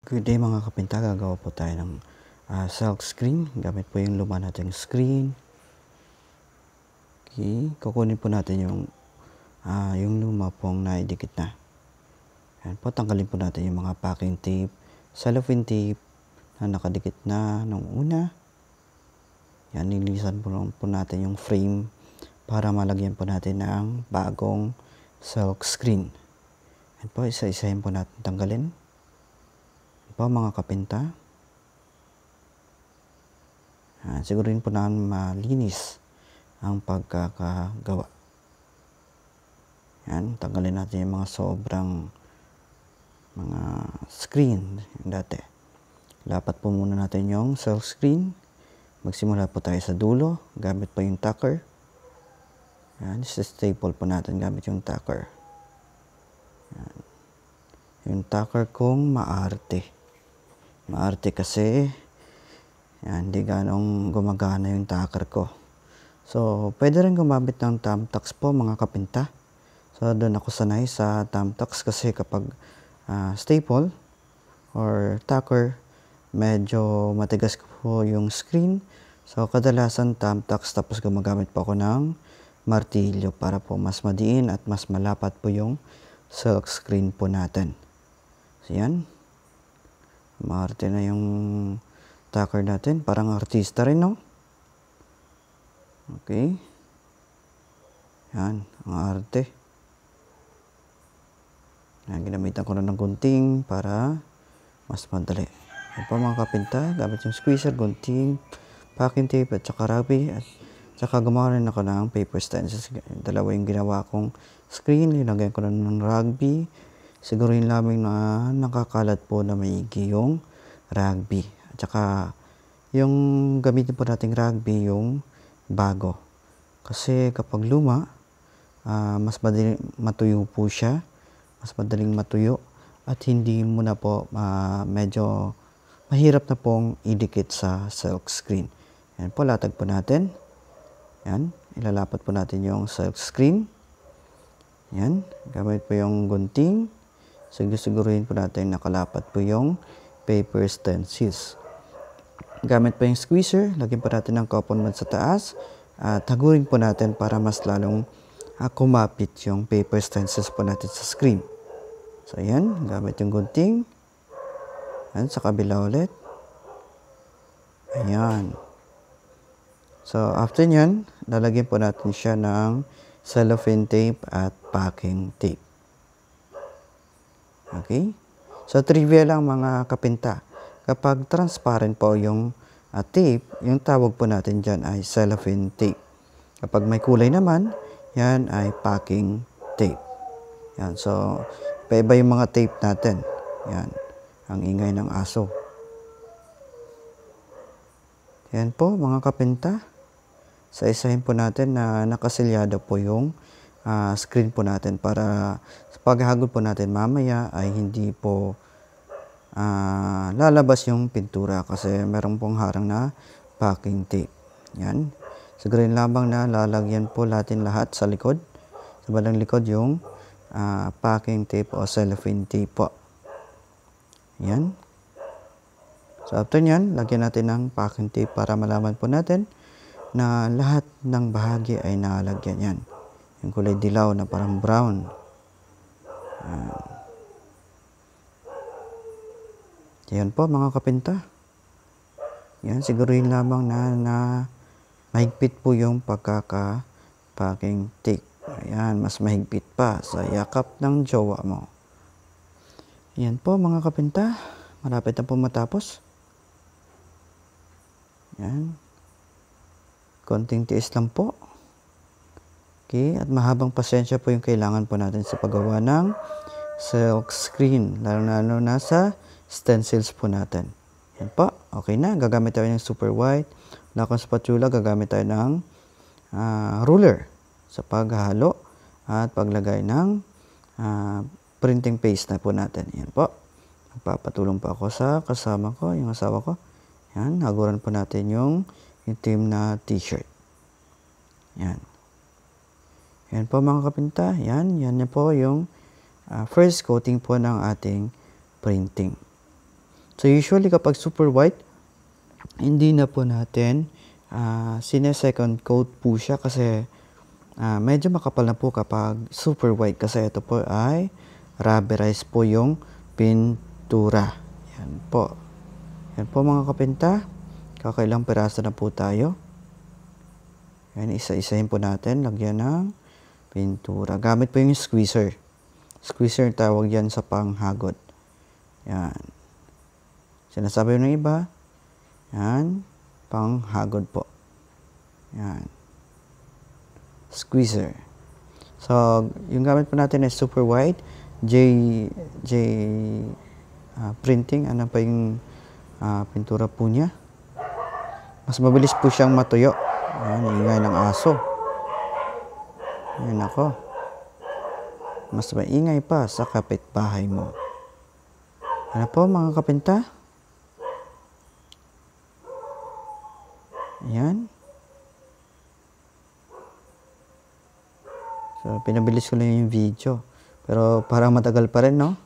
Good day mga kapinta, gagawa po tayo ng silk screen. Gamit po yung luma nating screen. Okay, kukunin po natin yung luma pong naidikit na. Yan po, tanggalin po natin yung mga packing tape, cellophane tape na nakadikit na nung una. Yan, nililisan po natin yung frame para malagyan po natin ng bagong silk screen. Yan po, isa-isahin po natin tanggalin. Mga kapinta, sigurin po natin malinis ang pagkakagawa. Yan, tanggalin natin yung mga sobrang mga screen dati. Lapat po muna natin yung silk screen. Magsimula po tayo sa dulo gamit po yung tacker. Yan, staple po natin gamit yung tacker. Yan. Yung tacker kong maarte. Maarte kasi yan, hindi ganong gumagana yung tacker ko. So, pwede rin gumamit ng thumbtacks po mga kapinta. So, doon ako sanay sa thumbtacks kasi kapag staple or tacker, medyo matigas po yung screen. So, kadalasan thumbtacks tapos gumagamit po ako ng martilyo para po mas madiin at mas malapat po yung silk screen po natin. So, yan. Maarte na yung tacker natin. Parang artista rin, no? Okay. Yan. Ang arte. Yan. Ginamitan ko na ng gunting para mas madali. Yan po mga kapinta. Gamit yung squeezer, gunting, packing tape, at saka rugby. At saka gumawa rin ako ng paper stencils. Dalawa yung ginawa kong screen. Nilagyan ko na ng rugby. Sigurin lamang na nakakalat po na maigi yung rugby. At saka, yung gamitin po nating rugby yung bago. Kasi kapag luma, mas madaling matuyo po siya. Mas madaling matuyo. At hindi mo na po medyo mahirap na pong idikit sa silk screen. Yan po, latag po natin. Yan, ilalapat po natin yung silk screen. Yan, gamit po yung gunting. Siguruhin po natin nakalapat po yung paper stencils. Gamit po yung squeezer, lagyan po natin ng cotton bud sa taas. At hagurin po natin para mas lalong kumapit yung paper stencils po natin sa screen. So, ayan, gamit yung gunting. Ayan, sa kabila ulit. Ayan. So, after nyan, lalagyan po natin siya ng cellophane tape at packing tape. Okay? So, trivia lang mga kapinta. Kapag transparent po yung tape, yung tawag po natin dyan ay cellophane tape. Kapag may kulay naman, yan ay packing tape. Yan. So, paiba yung mga tape natin. Yan. Ang ingay ng aso. Yan po mga kapinta. Sa isahin po natin na nakasilyado po yung screen po natin para sa paghagod po natin mamaya ay hindi po lalabas yung pintura kasi meron pong harang na packing tape. Yan. Sigurin lamang na lalagyan po natin lahat sa likod. Sa bandang likod yung packing tape o cellophane tape po. Yan. So after nyan, lagyan natin ng packing tape para malaman po natin na lahat ng bahagi ay nalagyan yan. Yung kulay dilaw na parang brown. Yan po mga kapinta. Yan, siguruhin lamang na mahigpit po yung pagkaka-packing tape. Ayan, mas mahigpit pa sa yakap ng jowa mo. Yan po mga kapinta. Malapit na po matapos. Yan. Konting tiis lang po. Okay, at mahabang pasensya po yung kailangan po natin sa paggawa ng silk screen. Lalo na sa stencils po natin. Yan po. Okay na. Gagamit tayo ng super white. Wala akong spatula. Gagamit tayo ng ruler sa paghalo at paglagay ng printing paste na po natin. Yan po. Magpapatulong po ako sa kasama ko, yung asawa ko. Yan. Haguran po natin yung itim na t-shirt. Yan. Yan po mga kapinta. Yan. Yan na po yung first coating po ng ating printing. So usually kapag super white, hindi na po natin sine-second coat po siya kasi medyo makapal na po kapag super white kasi ito po ay rubberized po yung pintura. Yan po. Yan po mga kapinta. Kakailang piraso na po tayo. Yan, isa-isahin po natin. Lagyan ng pintura. Gamit po yung squeezer. Squeezer tawag yan sa panghagod. Yan. Sinasabi ng iba. Yan. Panghagod po. Yan. Squeezer. So, yung gamit po natin is super white. J printing. Ano pa yung pintura po niya. Mas mabilis po siyang matuyo. Yan, ingay ng aso. Yan ako. Mas maingay pa sa kapitbahay mo. Ano po mga kapinta? Yan. So, pinabilis ko lang yung video. Pero parang matagal pa rin, no?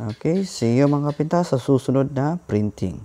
Okay, see you mga kapinta sa susunod na printing.